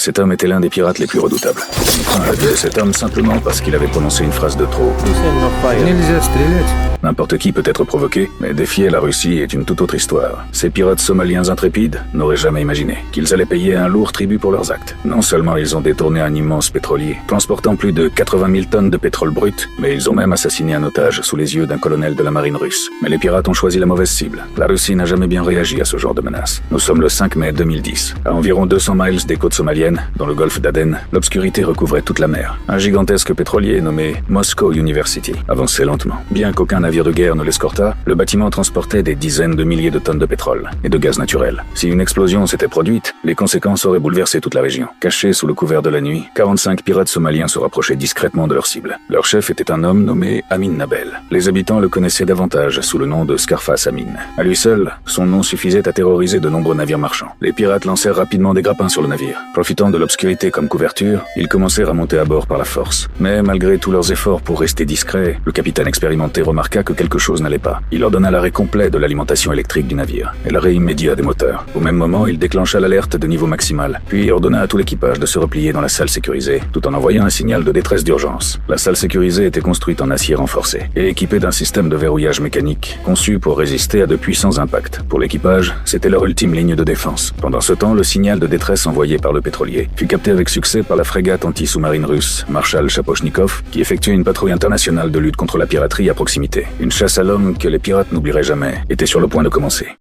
Cet homme était l'un des pirates les plus redoutables. On a tué cet homme simplement parce qu'il avait prononcé une phrase de trop. Нельзя стрелять. N'importe qui peut être provoqué, mais défier la Russie est une toute autre histoire. Ces pirates somaliens intrépides n'auraient jamais imaginé qu'ils allaient payer un lourd tribut pour leurs actes. Non seulement ils ont détourné un immense pétrolier, transportant plus de 80 000 tonnes de pétrole brut, mais ils ont même assassiné un otage sous les yeux d'un colonel de la marine russe. Mais les pirates ont choisi la mauvaise cible. La Russie n'a jamais bien réagi à ce genre de menace. Nous sommes le 5 mai 2010. À environ 200 miles des côtes somaliennes, dans le golfe d'Aden, l'obscurité recouvrait toute la mer. Un gigantesque pétrolier nommé Moscow University avançait lentement. Bien qu'aucun navire de guerre ne l'escortât, le bâtiment transportait des dizaines de milliers de tonnes de pétrole et de gaz naturel. Si une explosion s'était produite, les conséquences auraient bouleversé toute la région. Cachés sous le couvert de la nuit, 45 pirates somaliens se rapprochaient discrètement de leur cible. Leur chef était un homme nommé Amin Nabel. Les habitants le connaissaient davantage sous le nom de Scarface Amin. À lui seul, son nom suffisait à terroriser de nombreux navires marchands. Les pirates lancèrent rapidement des grappins sur le navire. Profitant de l'obscurité comme couverture, ils commencèrent à monter à bord par la force. Mais malgré tous leurs efforts pour rester discrets, le capitaine expérimenté remarqua que quelque chose n'allait pas. Il ordonna l'arrêt complet de l'alimentation électrique du navire et l'arrêt immédiat des moteurs. Au même moment, il déclencha l'alerte de niveau maximal, puis ordonna à tout l'équipage de se replier dans la salle sécurisée, tout en envoyant un signal de détresse d'urgence. La salle sécurisée était construite en acier renforcé et équipée d'un système de verrouillage mécanique, conçu pour résister à de puissants impacts. Pour l'équipage, c'était leur ultime ligne de défense. Pendant ce temps, le signal de détresse envoyé par le pétrolier fut capté avec succès par la frégate anti-sous-marine russe Marshal Shapochnikov, qui effectuait une patrouille internationale de lutte contre la piraterie à proximité. Une chasse à l'homme que les pirates n'oublieraient jamais était sur le point de commencer.